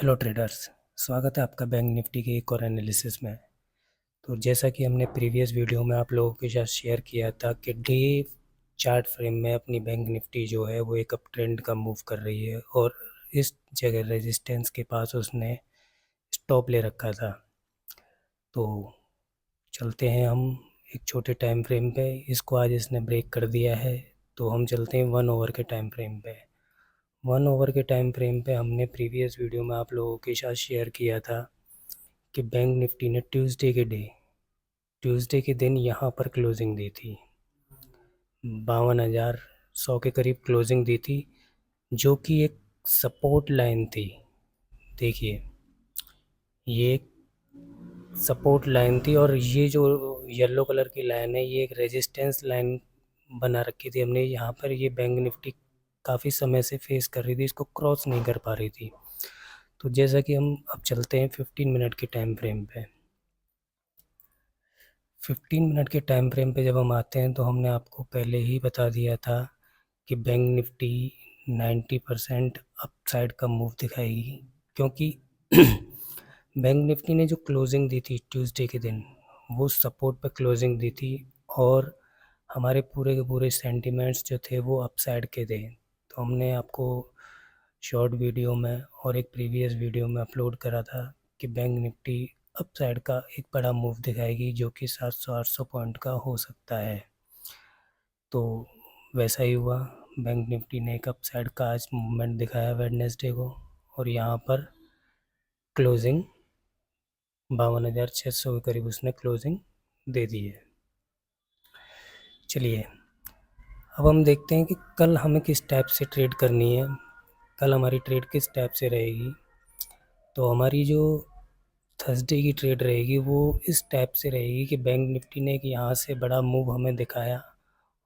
Hello traders. स्वागत है आपका बैंक निफ्टी के एक और एनालिसिस में। तो जैसा कि हमने प्रीवियस वीडियो में आप लोगों के साथ शेयर किया था कि डे चार्ट फ्रेम में अपनी बैंक निफ्टी जो है वो एक अप ट्रेंड का मूव कर रही है और इस जगह रेजिस्टेंस के पास उसने स्टॉप ले रखा था। तो चलते हैं हम एक छोटे टाइम फ्रेम पे। इसको आज इसने ब्रेक कर दिया है, तो हम चलते हैं 1 ओवर के टाइम फ्रेम पे। 1 ओवर के टाइम फ्रेम पे हमने प्रीवियस वीडियो में आप लोगों के साथ शेयर किया था कि बैंक निफ्टी ने ट्यूसडे के दिन यहाँ पर क्लोजिंग दी थी। 52,100 के करीब क्लोजिंग दी थी, जो कि एक सपोर्ट लाइन थी। देखिए, ये एक सपोर्ट लाइन थी और ये जो येलो कलर की लाइन है ये एक रेजिस्टेंस लाइन बना रखी थी हमने यहाँ पर। ये बैंक निफ्टी काफ़ी समय से फेस कर रही थी, इसको क्रॉस नहीं कर पा रही थी। तो जैसा कि हम अब चलते हैं 15 मिनट के टाइम फ्रेम पे। 15 मिनट के टाइम फ्रेम पे जब हम आते हैं तो हमने आपको पहले ही बता दिया था कि बैंक निफ्टी 90% अपसाइड का मूव दिखाएगी, क्योंकि बैंक निफ्टी ने जो क्लोजिंग दी थी ट्यूसडे के दिन वो सपोर्ट पे क्लोजिंग दी थी और हमारे पूरे के पूरे सेंटिमेंट्स जो थे वो अपसाइड के थे। तो हमने आपको शॉर्ट वीडियो में और एक प्रीवियस वीडियो में अपलोड करा था कि बैंक निफ्टी अपसाइड का एक बड़ा मूव दिखाएगी, जो कि 700-800 पॉइंट का हो सकता है। तो वैसा ही हुआ। बैंक निफ्टी ने एक अपसाइड का आज मूवमेंट दिखाया वेडनेसडे को और यहाँ पर क्लोजिंग 52,600 के करीब उसने क्लोजिंग दे दी है। चलिए, अब हम देखते हैं कि कल हमें किस टाइप से ट्रेड करनी है, कल हमारी ट्रेड किस टाइप से रहेगी। तो हमारी जो थर्सडे की ट्रेड रहेगी वो इस टाइप से रहेगी कि बैंक निफ्टी ने एक यहाँ से बड़ा मूव हमें दिखाया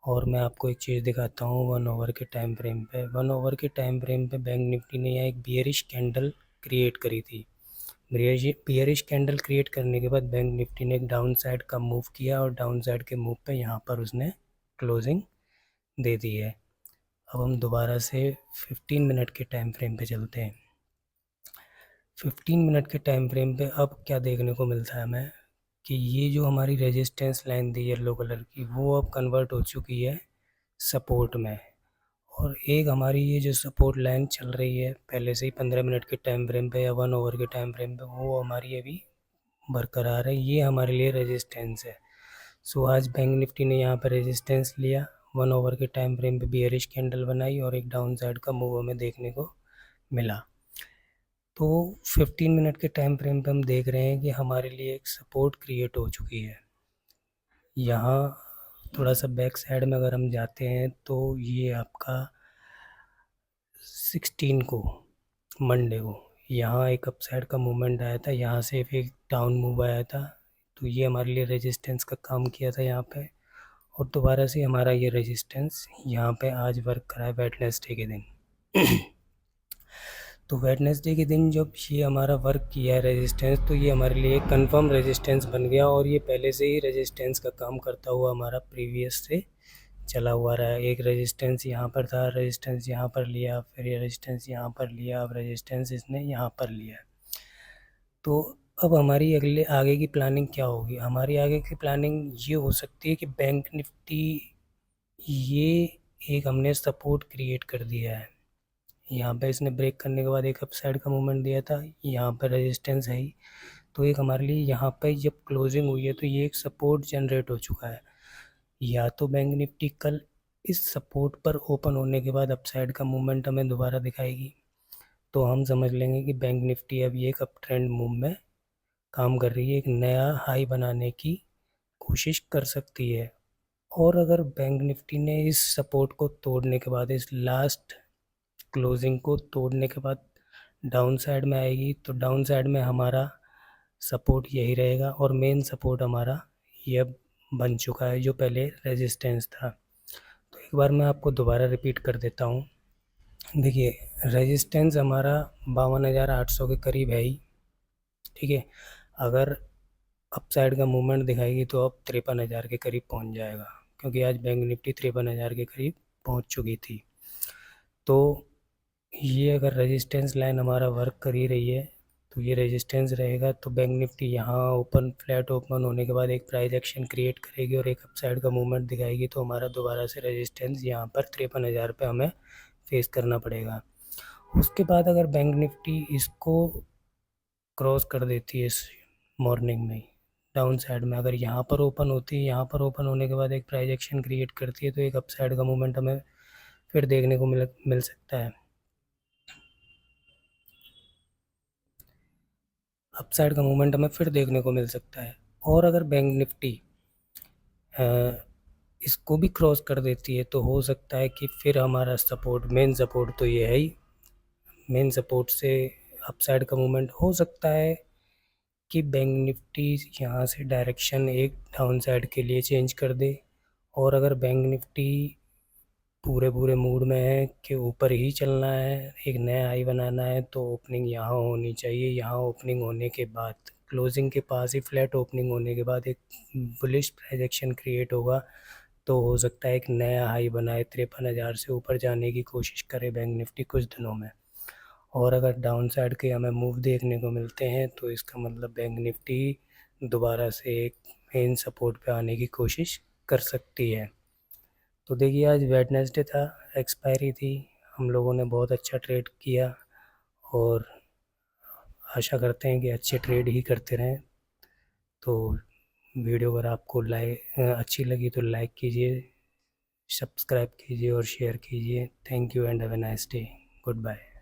और मैं आपको एक चीज़ दिखाता हूँ 1 ओवर के टाइम फ्रेम पे। 1 ओवर के टाइम फ्रेम पे बैंक निफ्टी ने यहाँ एक बियरिश कैंडल क्रिएट करी थी। बियरिश कैंडल क्रिएट करने के बाद बैंक निफ्टी ने एक डाउन साइड का मूव किया और डाउन साइड के मूव पे यहाँ पर उसने क्लोजिंग दे दी है। अब हम दोबारा से 15 मिनट के टाइम फ्रेम पे चलते हैं। 15 मिनट के टाइम फ्रेम पे अब क्या देखने को मिलता है हमें कि ये जो हमारी रेजिस्टेंस लाइन थी येलो कलर की वो अब कन्वर्ट हो चुकी है सपोर्ट में। और एक हमारी ये जो सपोर्ट लाइन चल रही है पहले से ही 15 मिनट के टाइम फ्रेम पे या 1 ओवर के टाइम फ्रेम पे, वो हमारी अभी बरकरार है। ये हमारे लिए रेजिस्टेंस है। सो आज बैंक निफ्टी ने यहाँ पर रेजिस्टेंस लिया, 1 ओवर के टाइम फ्रेम पे बियरिश कैंडल बनाई और एक डाउन साइड का मूव हमें देखने को मिला। तो 15 मिनट के टाइम फ्रेम पे हम देख रहे हैं कि हमारे लिए एक सपोर्ट क्रिएट हो चुकी है। यहाँ थोड़ा सा बैक साइड में अगर हम जाते हैं तो ये आपका 16 को मंडे को यहाँ एक अपसाइड का मूवमेंट आया था, यहाँ से फिर एक डाउन मूव आया था। तो ये हमारे लिए रेजिस्टेंस का काम किया था यहाँ पे और दोबारा से हमारा ये रेजिस्टेंस यहाँ पे आज वर्क करा है वेडनेसडे के दिन। तो वेडनेसडे के दिन जब ये हमारा वर्क किया है रेजिस्टेंस, तो ये हमारे लिए कंफर्म रेजिस्टेंस बन गया और ये पहले से ही रेजिस्टेंस का काम करता हुआ हमारा प्रीवियस से चला हुआ रहा। एक रेजिस्टेंस यहाँ पर था, रेजिस्टेंस यहाँ पर लिया, फिर ये रेजिस्टेंस यहाँ पर लिया, अब रेजिस्टेंस इसने यहाँ पर लिया। तो अब हमारी अगले आगे की प्लानिंग क्या होगी? हमारी आगे की प्लानिंग ये हो सकती है कि बैंक निफ्टी ये एक हमने सपोर्ट क्रिएट कर दिया है, यहाँ पे इसने ब्रेक करने के बाद एक अपसाइड का मूवमेंट दिया था, यहाँ पर रेजिस्टेंस है ही। तो एक हमारे लिए यहाँ पे जब क्लोजिंग हुई है तो ये एक सपोर्ट जनरेट हो चुका है। या तो बैंक निफ्टी कल इस सपोर्ट पर ओपन होने के बाद अपसाइड का मूवमेंट हमें दोबारा दिखाएगी, तो हम समझ लेंगे कि बैंक निफ्टी अब ये एक अप ट्रेंड मूव में काम कर रही है, एक नया हाई बनाने की कोशिश कर सकती है। और अगर बैंक निफ्टी ने इस सपोर्ट को तोड़ने के बाद, इस लास्ट क्लोजिंग को तोड़ने के बाद डाउन साइड में आएगी, तो डाउन साइड में हमारा सपोर्ट यही रहेगा और मेन सपोर्ट हमारा ये बन चुका है जो पहले रेजिस्टेंस था। तो एक बार मैं आपको दोबारा रिपीट कर देता हूँ। देखिए, रेजिस्टेंस हमारा 52,800 के करीब है ही, ठीक है। अगर अपसाइड का मूवमेंट दिखाएगी तो अब 53,000 के करीब पहुंच जाएगा, क्योंकि आज बैंक निफ्टी 53,000 के करीब पहुंच चुकी थी। तो ये अगर रेजिस्टेंस लाइन हमारा वर्क कर ही रही है तो ये रेजिस्टेंस रहेगा, तो बैंक निफ्टी यहाँ ओपन फ्लैट ओपन होने के बाद एक प्राइस एक्शन क्रिएट करेगी और एक अपसाइड का मूवमेंट दिखाएगी, तो हमारा दोबारा से रेजिस्टेंस यहाँ पर 53,000 पे हमें फेस करना पड़ेगा। उसके बाद अगर बैंक निफ्टी इसको क्रॉस कर देती है इस मॉर्निंग में डाउन साइड में, अगर यहाँ पर ओपन होती है, यहाँ पर ओपन होने के बाद एक प्राइस एक्शन क्रिएट करती है, तो एक अपसाइड का मूवमेंट हमें फिर देखने को मिल सकता है। अपसाइड का मूवमेंट हमें फिर देखने को मिल सकता है। और अगर बैंक निफ्टी इसको भी क्रॉस कर देती है तो हो सकता है कि फिर हमारा सपोर्ट, मेन सपोर्ट तो ये है ही, मेन सपोर्ट से अपसाइड का मूवमेंट हो सकता है कि बैंक निफ्टी यहाँ से डायरेक्शन एक डाउन साइड के लिए चेंज कर दे। और अगर बैंक निफ्टी पूरे पूरे मूड में है कि ऊपर ही चलना है, एक नया हाई बनाना है, तो ओपनिंग यहाँ होनी चाहिए। यहाँ ओपनिंग होने के बाद क्लोजिंग के पास ही फ्लैट ओपनिंग होने के बाद एक बुलिश प्रोजेक्शन क्रिएट होगा, तो हो सकता है एक नया हाई बनाए, 53,000 से ऊपर जाने की कोशिश करे बैंक निफ्टी कुछ दिनों में। और अगर डाउन साइड के हमें मूव देखने को मिलते हैं तो इसका मतलब बैंक निफ्टी दोबारा से एक मेन सपोर्ट पे आने की कोशिश कर सकती है। तो देखिए आज वेडनेसडे था, एक्सपायरी थी, हम लोगों ने बहुत अच्छा ट्रेड किया और आशा करते हैं कि अच्छे ट्रेड ही करते रहें। तो वीडियो अगर आपको अच्छी लगी तो लाइक कीजिए, सब्सक्राइब कीजिए और शेयर कीजिए। Thank you and have a nice day. Good bye.